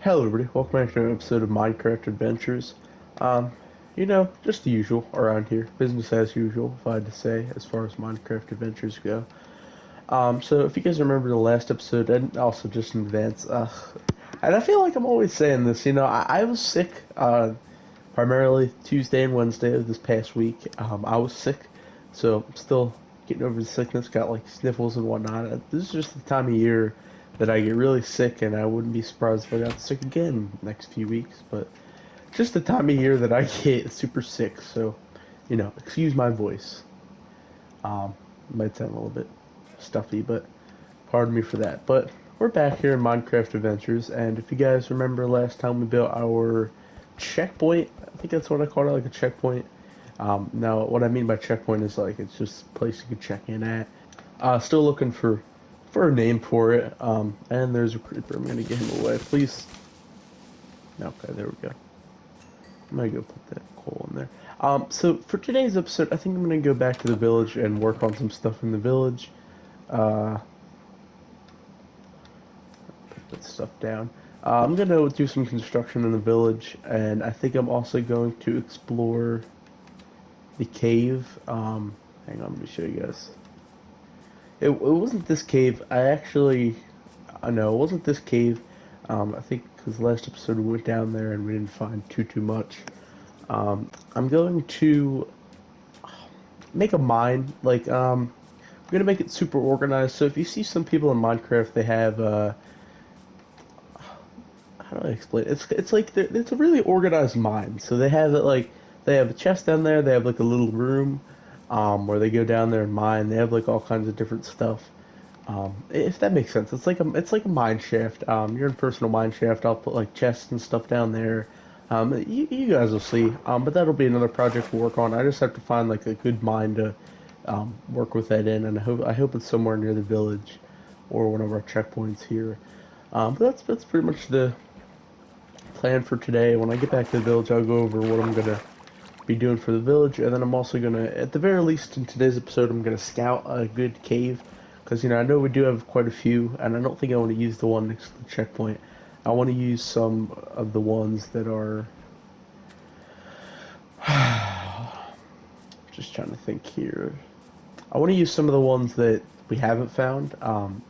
Hello everybody, welcome back to an episode of Minecraft Adventures. Um, just the usual around here, business as usual, if I had to say, as far as Minecraft Adventures go. So if you guys remember the last episode, and also just in advance, and I feel like I'm always saying this, I was sick, primarily Tuesday and Wednesday of this past week. I was sick, so I'm still getting over the sickness, got like sniffles and whatnot. This is just the time of year that I get really sick, and I wouldn't be surprised if I got sick again next few weeks. But just the time of year that I get super sick, so excuse my voice. Might sound a little bit stuffy, but pardon me for that. But we're back here in Minecraft Adventures, and if you guys remember last time we built our checkpoint, I think that's what I called it, like a checkpoint. Now, what I mean by checkpoint is like it's just a place you can check in at. Still looking for a name for it. And there's a creeper. I'm gonna get him away, please. Okay, there we go. I'm gonna go put that coal in there. So for today's episode, I think I'm gonna go back to the village and work on some stuff in the village. Uh, put that stuff down. I'm gonna do some construction in the village, and I think I'm also going to explore the cave. Hang on, let me show you guys. It wasn't this cave. I know it wasn't this cave. I think because last episode we went down there and we didn't find too much. I'm going to make a mine. I'm gonna make it super organized. So if you see some people in Minecraft, they have how do I explain it? It's like it's a really organized mine. So they have it like they have a chest down there. They have like a little room where they go down there and mine. They have like all kinds of different stuff. If that makes sense, it's like a mine shaft. You're in personal mine shaft. I'll put like chests and stuff down there. You guys will see. But that'll be another project we'll work on. I just have to find like a good mine to work with that in, and I hope it's somewhere near the village or one of our checkpoints here. But that's pretty much the plan for today. When I get back to the village, I'll go over what I'm gonna be doing for the village, and then I'm also gonna, at the very least, in today's episode, I'm gonna scout a good cave, because I know we do have quite a few, and I don't think I want to use the one next to the checkpoint. I want to use some of the ones that are. Just trying to think here. I want to use some of the ones that we haven't found.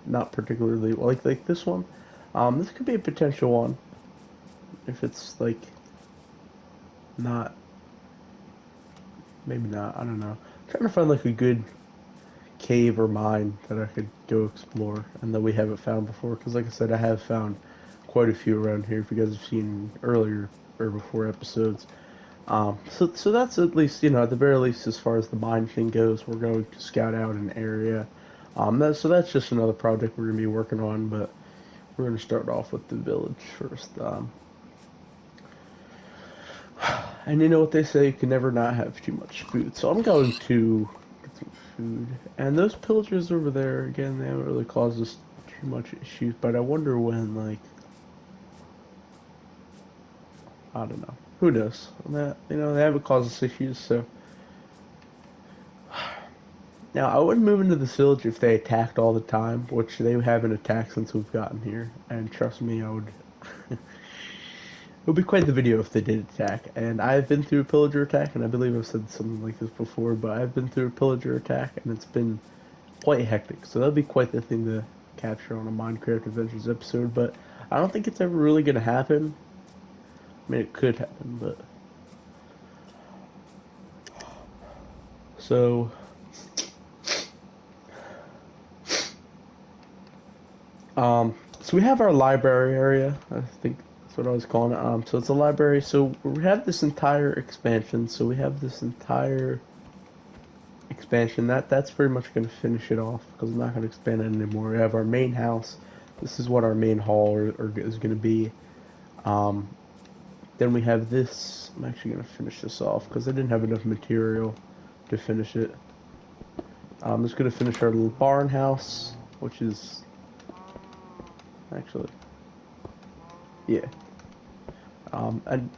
Not particularly like this one. This could be a potential one if it's like not. Maybe not. I don't know. I'm trying to find like a good cave or mine that I could go explore and that we haven't found before. Because, like I said, I have found quite a few around here. If you guys have seen earlier or before episodes, so that's at least at the very least as far as the mine thing goes. We're going to scout out an area. That's just another project we're gonna be working on, but we're gonna start off with the village first. And you know what they say, you can never not have too much food. So I'm going to get some food. And those pillagers over there, again, they haven't really caused us too much issues, but I wonder when, like, I don't know. Who knows? They haven't caused us issues, so. Now, I wouldn't move into this village if they attacked all the time, which they haven't attacked since we've gotten here. And trust me, I would. It would be quite the video if they did attack. And I've been through a pillager attack, and I believe I've said something like this before, but I've been through a pillager attack, and it's been quite hectic. So that'd be quite the thing to capture on a Minecraft Adventures episode, but I don't think it's ever really going to happen. I mean, it could happen, but. So. So we have our library area. I think that's what I was calling it. So it's a library. So we have this entire expansion. So we have this entire expansion. That's pretty much going to finish it off because I'm not going to expand it anymore. We have our main house. This is what our main hall is going to be. Um, then we have this. I'm actually going to finish this off because I didn't have enough material to finish it. I'm just going to finish our little barn house, which is actually, yeah. And I'm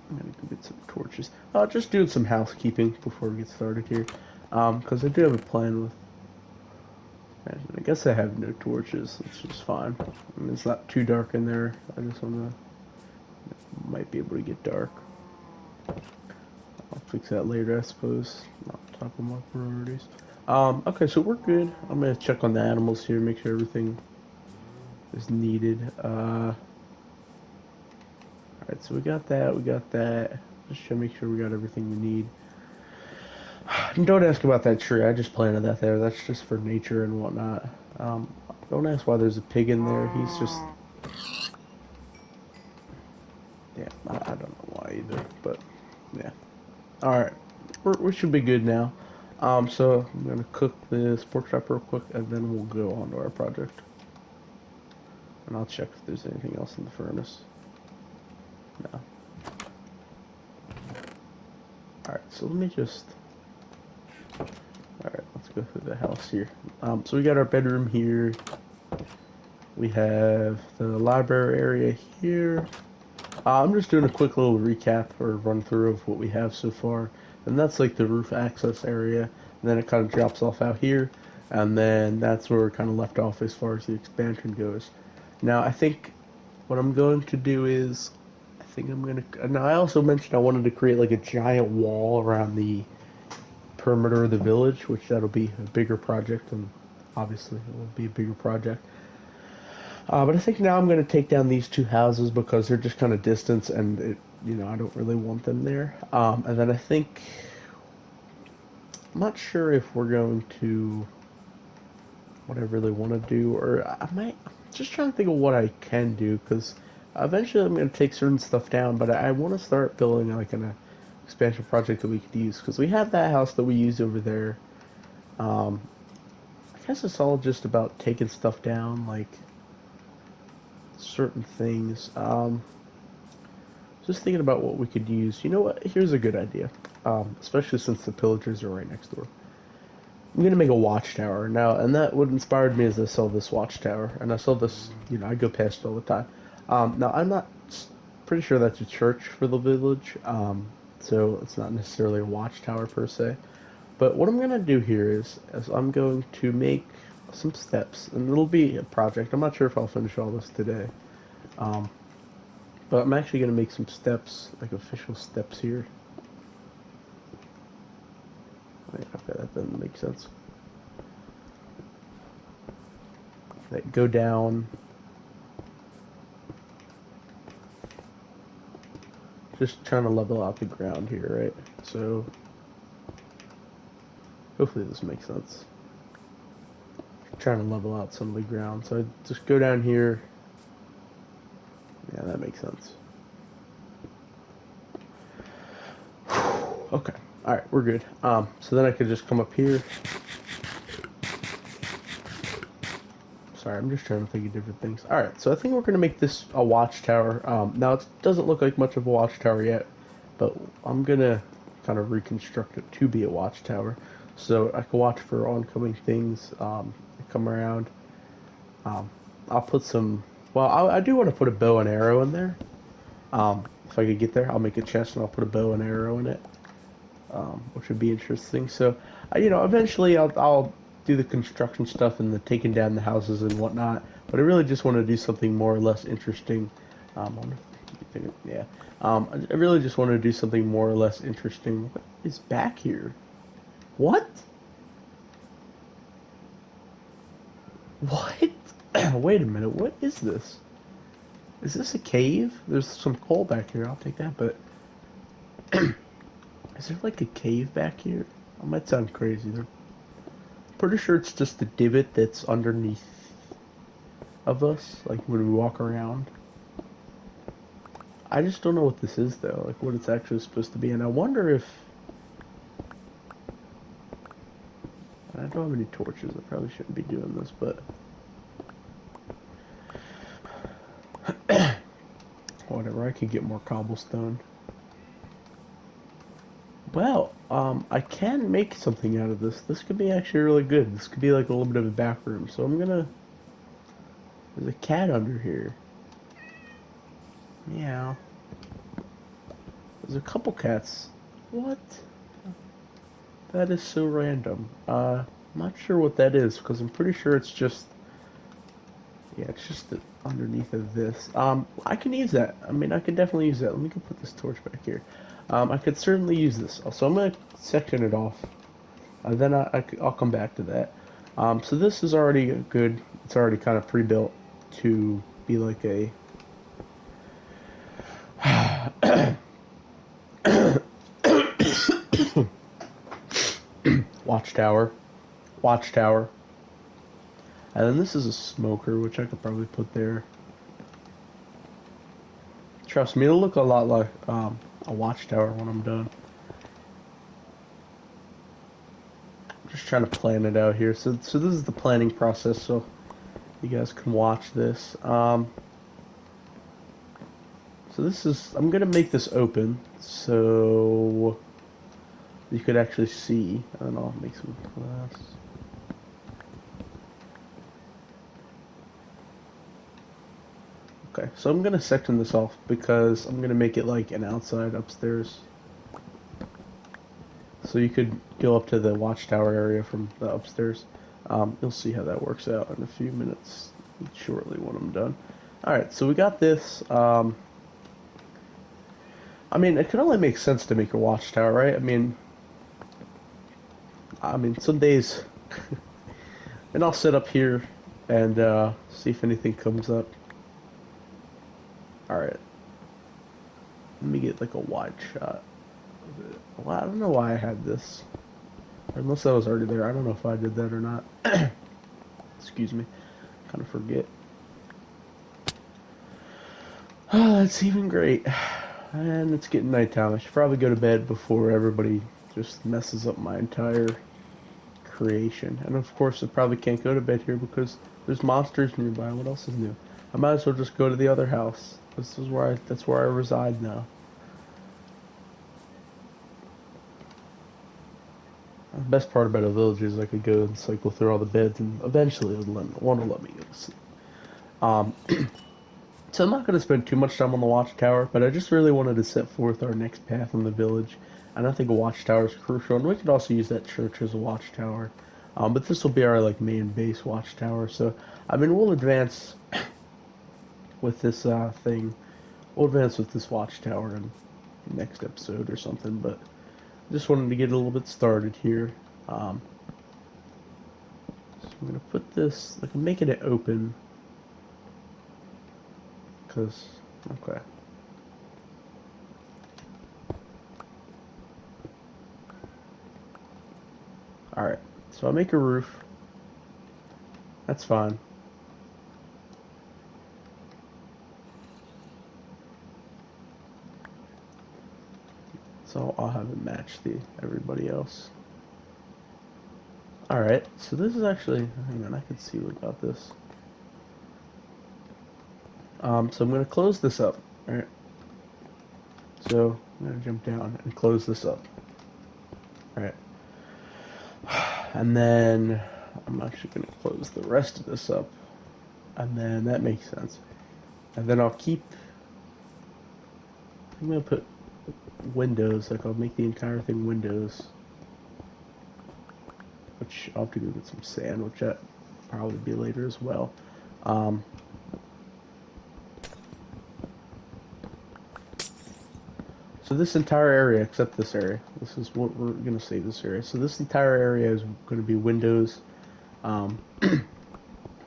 gonna go get some torches. Just doing some housekeeping before we get started here. Because I do have a plan with And I guess I have no torches, which is fine. I mean, it's not too dark in there. I just wanna might be able to get dark. I'll fix that later, I suppose. Not top of my priorities. Okay, so we're good. I'm gonna check on the animals here, make sure everything is needed. Alright, so we got that, we got that. Just to make sure we got everything we need. And don't ask about that tree, I just planted that there. That's just for nature and whatnot. Um, don't ask why there's a pig in there. He's just, yeah, I don't know why either, but yeah. Alright, we should be good now. So I'm gonna cook this pork chop real quick, and then we'll go on to our project. And I'll check if there's anything else in the furnace. No. Alright, so let me just... Alright, let's go through the house here. So we got our bedroom here. We have the library area here. I'm just doing a quick little recap or run through of what we have so far. And that's like the roof access area. And then it kind of drops off out here. And then that's where we're kind of left off as far as the expansion goes. Now, I think what I'm going to do is, I think I'm going to, now I also mentioned I wanted to create like a giant wall around the perimeter of the village, which that'll be a bigger project, and obviously it will be a bigger project. But I think now I'm going to take down these two houses because they're just kind of distant, and I don't really want them there. And then I think I'm not sure if we're going to what I really want to do, or I might just trying to think of what I can do because eventually I'm going to take certain stuff down, but I want to start building like an expansion project that we could use because we have that house that we use over there. Um, I guess it's all just about taking stuff down, like certain things. Just thinking about what we could use. You know what? Here's a good idea. Especially since the pillagers are right next door. I'm gonna make a watchtower now, and that what inspired me is I saw this watchtower, and I saw this. I go past it all the time. Now I'm not pretty sure that's a church for the village, so it's not necessarily a watchtower per se. But what I'm gonna do here is I'm going to make some steps, and it'll be a project. I'm not sure if I'll finish all this today. Um, but I'm actually gonna make some steps, like official steps here. Wait, okay, that doesn't make sense. That go down. Just trying to level out the ground here, right? So, hopefully this makes sense. Trying to level out some of the ground. So I just go down here. Yeah, that makes sense. Okay. Alright, we're good. So then I could just come up here. Sorry, I'm just trying to think of different things. Alright, so I think we're going to make this a watchtower. Now, it doesn't look like much of a watchtower yet, but I'm going to kind of reconstruct it to be a watchtower. So I can watch for oncoming things that come around. I'll put some... Well, I do want to put a bow and arrow in there. If I could get there, I'll make a chest and I'll put a bow and arrow in it, which would be interesting. So, eventually I'll do the construction stuff and the taking down the houses and whatnot. But I really just want to do something more or less interesting. Yeah. I really just want to do something more or less interesting. What is back here? What? What? Wait a minute. What is this? Is this a cave? There's some coal back here. I'll take that, but is there like a cave back here? I might sound crazy. They're pretty sure it's just the divot that's underneath of us, like when we walk around. I just don't know what this is though, like what it's actually supposed to be, and I wonder if I don't have any torches. I probably shouldn't be doing this, but whatever. I could get more cobblestone. Well, I can make something out of this. This could be actually really good. This could be like a little bit of a back room. So I'm gonna. There's a cat under here. Meow. There's a couple cats. What? That is so random. I'm not sure what that is because I'm pretty sure it's just, yeah, it's just underneath of this. I can use that. I mean, I can definitely use that. Let me go put this torch back here. I could certainly use this. So I'm gonna section it off. Then I'll come back to that. So this is already good. It's already kind of pre-built to be like a watchtower. Watchtower. And then this is a smoker, which I could probably put there. Trust me, it'll look a lot like a watchtower when I'm done. Just trying to plan it out here. So this is the planning process, so you guys can watch this. So this is, I'm gonna make this open so you could actually see. I don't know, I'll make some glass. Okay, so I'm gonna section this off because I'm gonna make it like an outside upstairs. So you could go up to the watchtower area from the upstairs. You'll see how that works out in a few minutes, shortly when I'm done. Alright, so we got this. I mean, it could only make sense to make a watchtower, right? I mean, some days, and I'll sit up here and see if anything comes up. Alright, let me get like a wide shot of it. Well, I don't know why I had this. Unless that was already there. I don't know if I did that or not. Excuse me. Kind of forget. Oh, that's even great. And it's getting nighttime. I should probably go to bed before everybody just messes up my entire creation. And of course, I probably can't go to bed here because there's monsters nearby. What else is new? I might as well just go to the other house. That's where I reside now. The best part about a village is I could go and cycle through all the beds, and eventually it'll want to let me go to sleep. Um, so I'm not going to spend too much time on the watchtower, but I just really wanted to set forth our next path in the village. And I think a watchtower is crucial, and we could also use that church as a watchtower. But this will be our like main base watchtower. So I mean, we'll advance with this thing. We'll advance with this watchtower in the next episode or something. But just wanted to get a little bit started here. Um, so I'm gonna put this. Like, I'm making it open because okay. All right. So I make a roof. That's fine. So I'll have it match the everybody else. Alright, so this is actually, hang on, I can see about this. So I'm going to close this up. Alright, so I'm going to jump down and close this up. Alright, and then I'm actually going to close the rest of this up. And then that makes sense. And then I'll keep, I'm going to put windows, like I'll make the entire thing windows. Which I'll have to go get some sand, which that probably be later as well. Um, so this entire area, except this area, this is what we're going to say this area. So this entire area is going to be windows. Um,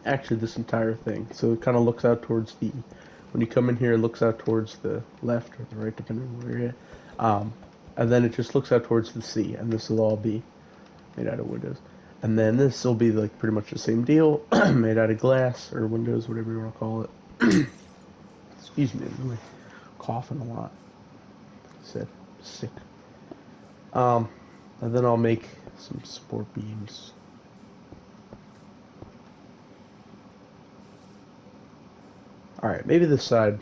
actually, this entire thing. So it kind of looks out towards the, when you come in here, it looks out towards the left or the right, depending on where you're at. And then it just looks out towards the sea, and this will all be made out of windows. And then this will be like pretty much the same deal, made out of glass or windows, whatever you want to call it. Excuse me, I'm really coughing a lot. Said sick. Um, and then I'll make some support beams. All right, maybe this side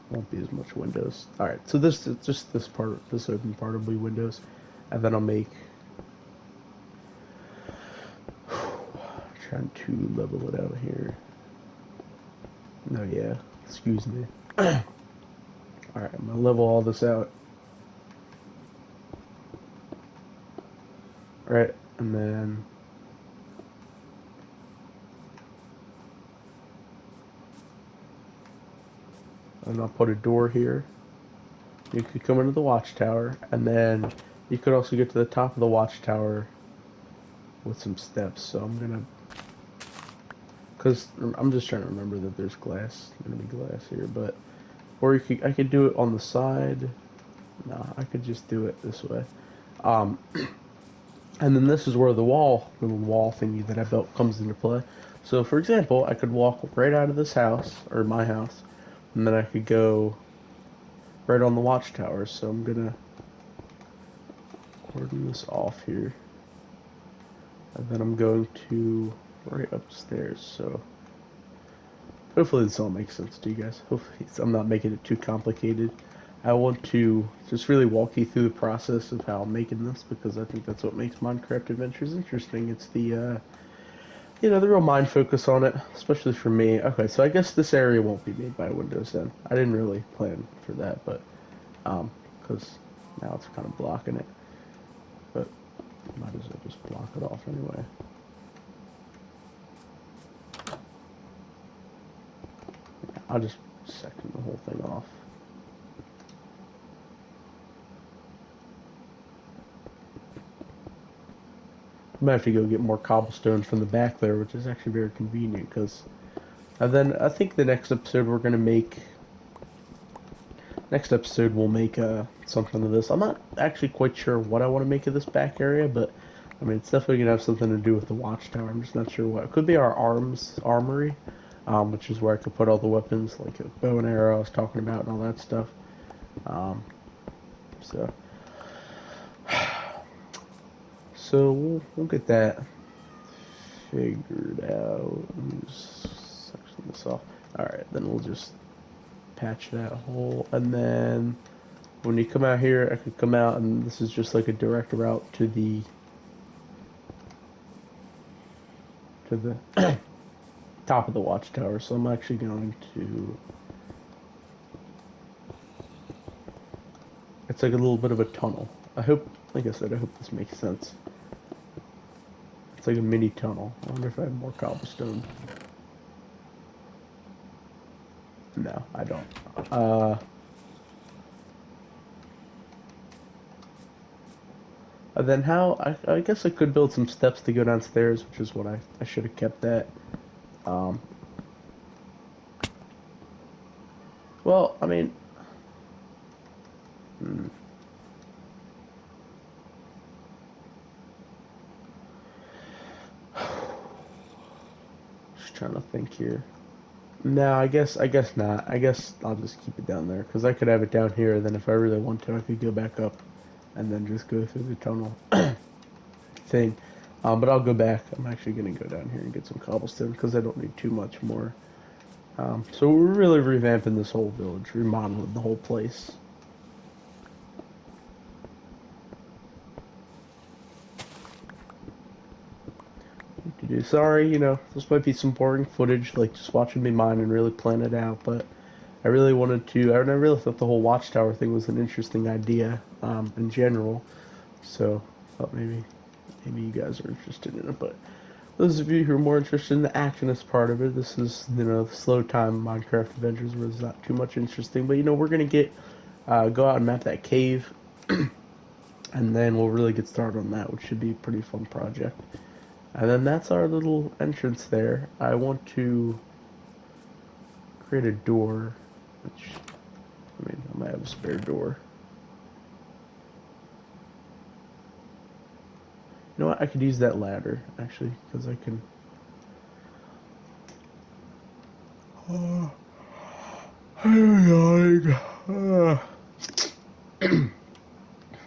won't be as much windows. All right, so this just this part, this open part will be windows, and then I'll make. Trying to level it out here. No, yeah, excuse me. All right, I'm gonna level all this out. All right, and then and I'll put a door here. You could come into the watchtower, and then you could also get to the top of the watchtower with some steps. So I'm gonna, cause I'm just trying to remember that there's gonna be glass here, but or I could do it on the side. No, I could just do it this way. Um, and then this is where the little wall thingy that I built comes into play. So for example, I could walk right out of this house, or my house, and then I could go right on the watchtower. So I'm gonna cordon this off here. And then I'm going to right upstairs. So hopefully this all makes sense to you guys. Hopefully I'm not making it too complicated. I want to just really walk you through the process of how I'm making this because I think that's what makes Minecraft Adventures interesting. It's the the real mind focus on it, especially for me. Okay, so I guess this area won't be made by Windows then. I didn't really plan for that, but because now it's kind of blocking it. But might as well just block it off anyway. I'll just section the whole thing off. I might have to go get more cobblestone from the back there, which is actually very convenient because. And then I think the next episode we're gonna make. Next episode we'll make something of this. I'm not actually quite sure what I want to make of this back area, but I mean it's definitely gonna have something to do with the watchtower. I'm just not sure what. It could be our armory, which is where I could put all the weapons like a bow and arrow I was talking about and all that stuff. Um, so. So we'll get that figured out. Let me just section this off. Alright, then we'll just patch that hole. And then when you come out here, I could come out and this is just like a direct route to the top of the watchtower. So I'm actually going to. It's like a little bit of a tunnel. I hope, like I said, I hope this makes sense. It's like a mini tunnel. I wonder if I have more cobblestone. No, I don't. And then I guess I could build some steps to go downstairs, which is what I should have kept that. Um, well, I mean, hmm, just trying to think here. No, I guess not. I guess I'll just keep it down there because I could have it down here. Then if I really want to, I could go back up and then just go through the tunnel thing. But I'll go back. I'm actually gonna go down here and get some cobblestone because I don't need too much more. So we're really revamping this whole village, remodeling the whole place. To do. Sorry, this might be some boring footage, like just watching me mine and really plan it out, but I really wanted to. I really thought the whole watchtower thing was an interesting idea, in general. So, I thought maybe you guys are interested in it. But those of you who are more interested in the actionist part of it, this is the slow time Minecraft Adventures where there's not too much interesting. But we're gonna go out and map that cave, and then we'll really get started on that, which should be a pretty fun project. And then that's our little entrance there. I want to create a door, which, I mean, I might have a spare door. You know what? I could use that ladder, actually, because I can. Oh, I'm yawning.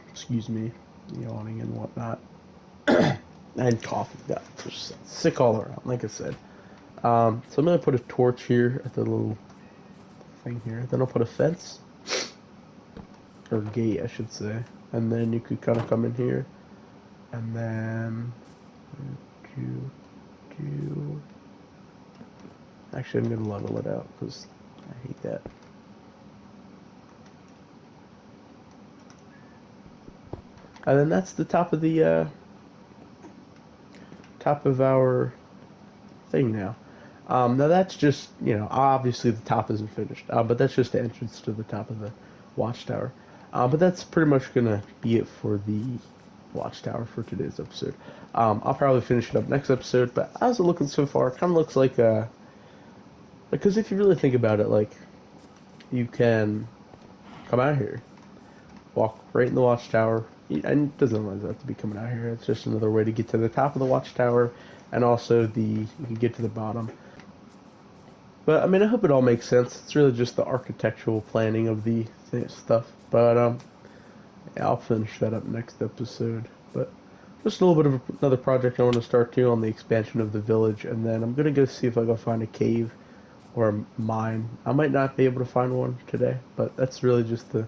Excuse me, yawning and whatnot. And coughing. Yeah, just sick all around, like I said. So I'm going to put a torch here at the little thing here. Then I'll put a fence. Or gate, I should say. And then you could kind of come in here. And then do. Actually, I'm gonna level it out because I hate that. And then that's the top of the top of our thing now. Now that's just, obviously the top isn't finished, but that's just the entrance to the top of the watchtower. But that's pretty much gonna be it for the watchtower for today's episode. I'll probably finish it up next episode, but how's it looking so far? It kind of looks like, because if you really think about it, like, you can come out here, walk right in the watchtower, and it doesn't always have to be coming out here. It's just another way to get to the top of the watchtower, and also you can get to the bottom. But I mean, I hope it all makes sense. It's really just the architectural planning of the stuff. But yeah, I'll finish that up next episode. But just a little bit of another project I want to start too on the expansion of the village, and then I'm gonna go see if I can find a cave or a mine. I might not be able to find one today, but that's really just the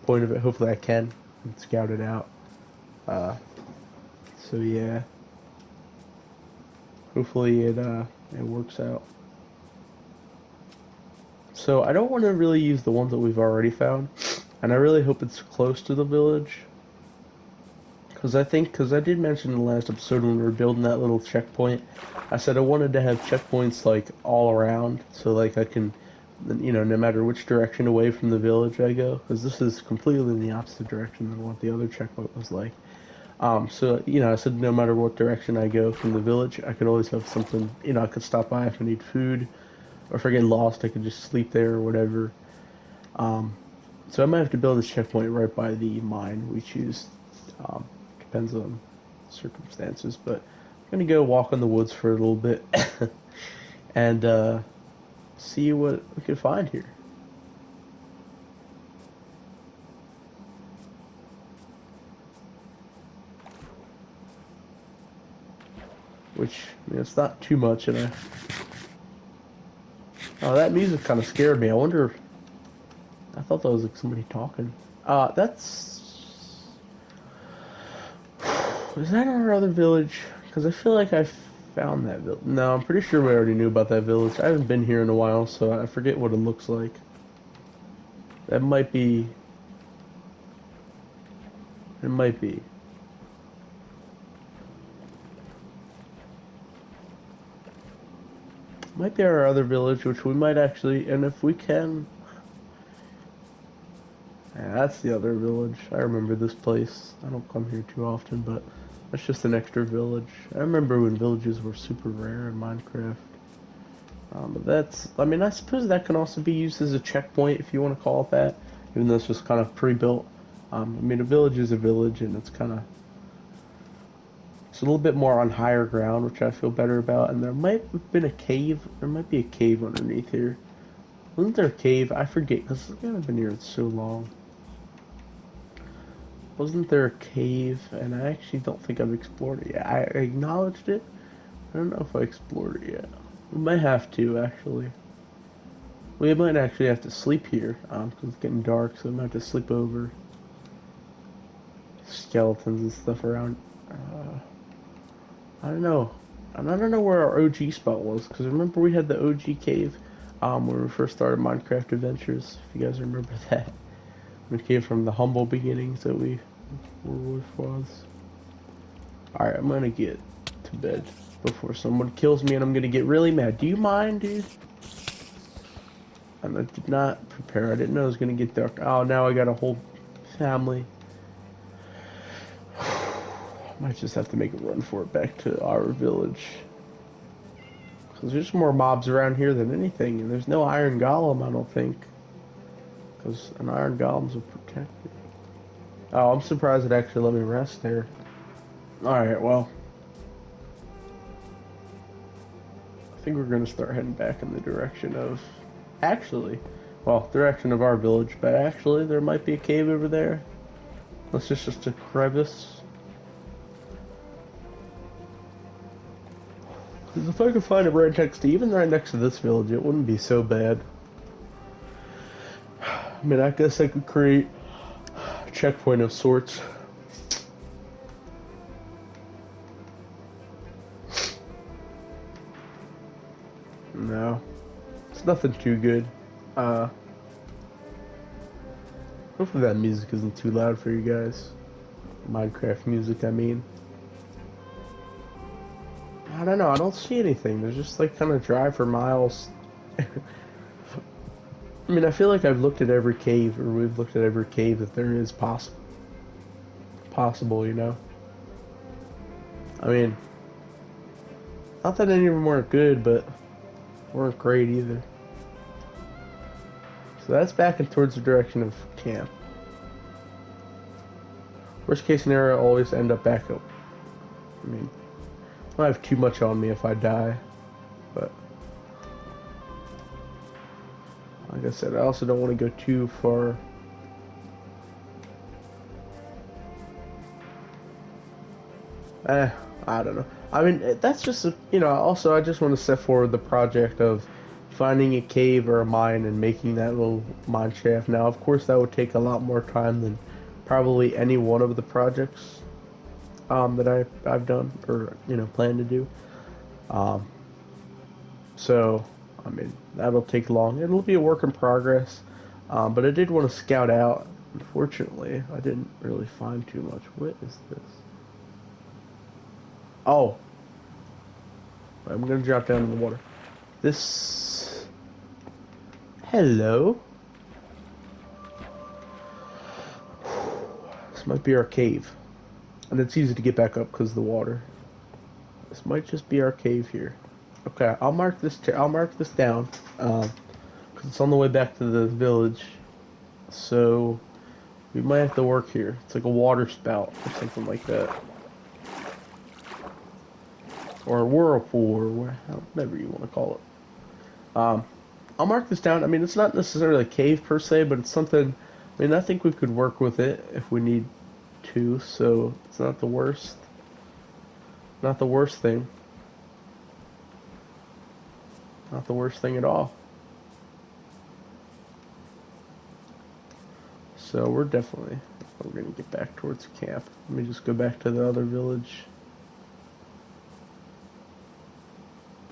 point of it. Hopefully, I can and scout it out. Uh, so yeah, hopefully it works out. So I don't want to really use the ones that we've already found, and I really hope it's close to the village. Because I did mention in the last episode when we were building that little checkpoint, I said I wanted to have checkpoints like all around, so like I can, no matter which direction away from the village I go, because this is completely in the opposite direction than what the other checkpoint was like. So I said no matter what direction I go from the village, I could always have something, I could stop by if I need food, or if I get lost, I could just sleep there or whatever. Um, so I might have to build this checkpoint right by the mine we choose. Um, Depends on circumstances, but I'm gonna go walk in the woods for a little bit and see what we can find here. Which, it's not too much, and oh, that music kind of scared me. I thought that was like somebody talking. That's is that our other village? Because I feel like I found that village. No, I'm pretty sure we already knew about that village. I haven't been here in a while, so I forget what it looks like. That might be. It might be. Might be our other village, which we might actually, and if we can. Yeah, that's the other village. I remember this place. I don't come here too often, but that's just an extra village. I remember when villages were super rare in Minecraft. But I mean, I suppose that can also be used as a checkpoint if you want to call it that, even though it's just kind of pre-built. I mean, a village is a village, and it's a little bit more on higher ground, which I feel better about. And there might have been a cave. There might be a cave underneath here. Wasn't there a cave? I forget, because I haven't been here in so long. Wasn't there a cave? And I actually don't think I've explored it yet. I acknowledged it. I don't know if I explored it yet. We might have to, actually. We might actually have to sleep here, because it's getting dark, so we might have to sleep over. Skeletons and stuff around. I don't know. And I don't know where our OG spot was, because remember we had the OG cave when we first started Minecraft Adventures, if you guys remember that. We came from the humble beginnings that we were with was. Alright, I'm gonna get to bed before someone kills me and I'm gonna get really mad. Do you mind, dude? And I did not prepare. I didn't know it was gonna get dark. Oh, now I got a whole family. Might just have to make a run for it back to our village. Because there's more mobs around here than anything. And there's no iron golem, I don't think. Because an iron golems will protect it. Oh, I'm surprised it actually let me rest there. Alright, well. I think we're going to start heading back in the direction of... Actually, well, direction of our village. But actually, there might be a cave over there. Unless it's just a crevice. Because if I could find it right next to, even right next to this village, it wouldn't be so bad. I mean, I guess I could create a checkpoint of sorts. No, it's nothing too good. Hopefully that music isn't too loud for you guys. Minecraft music, I mean. I don't know. I don't see anything. There's just like kind of dry for miles. I mean, I feel like I've looked at every cave, or we've looked at every cave that there is possible. You know. I mean, not that any of them weren't good, but weren't great either. So that's back and towards the direction of camp. Worst case scenario, I always end up back up. I mean, I don't have too much on me if I die, but like I said, I also don't want to go too far. I don't know. I mean, that's just, you know, also I just want to set forward the project of finding a cave or a mine and making that little mine shaft. Now, of course, that would take a lot more time than probably any one of the projects that I've done or, you know, plan to do. Um, so, I mean, that'll take long. It'll be a work in progress. But I did want to scout out. Unfortunately, I didn't really find too much. What is this? Oh, I'm gonna drop down in the water. This. Hello. This might be our cave, and it's easy to get back up because of the water. This might just be our cave here. Okay, I'll mark this. I'll mark this down, because it's on the way back to the village. So we might have to work here. It's like a water spout or something like that, or a whirlpool, or whatever you want to call it. I'll mark this down. I mean, it's not necessarily a cave per se, but it's something. I mean, I think we could work with it if we need to. So it's not the worst. Not the worst thing. Not the worst thing at all. So we're gonna get back towards camp. Let me just go back to the other village.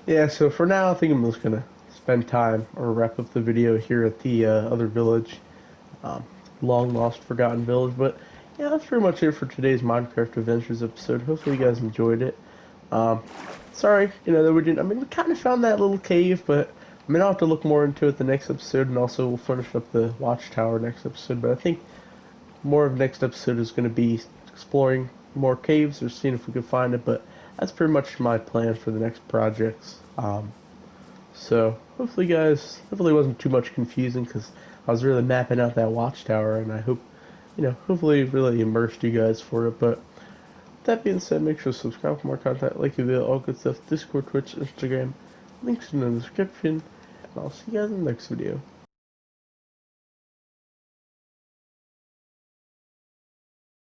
Yeah, so for now I think I'm just gonna spend time or wrap up the video here at the other village. Um, long lost forgotten village, but yeah, that's pretty much it for today's Minecraft Adventures episode. Hopefully you guys enjoyed it. Um, sorry, you know, that we didn't, I mean, we kind of found that little cave, but I mean, I'll have to look more into it the next episode, and also we'll finish up the watchtower next episode, but I think more of next episode is going to be exploring more caves or seeing if we can find it, but that's pretty much my plan for the next projects. So hopefully guys, hopefully it wasn't too much confusing because I was really mapping out that watchtower, and I hope, you know, hopefully really immersed you guys for it. But that being said, make sure to subscribe for more content, like the video, all good stuff, Discord, Twitch, Instagram, links in the description, and I'll see you guys in the next video.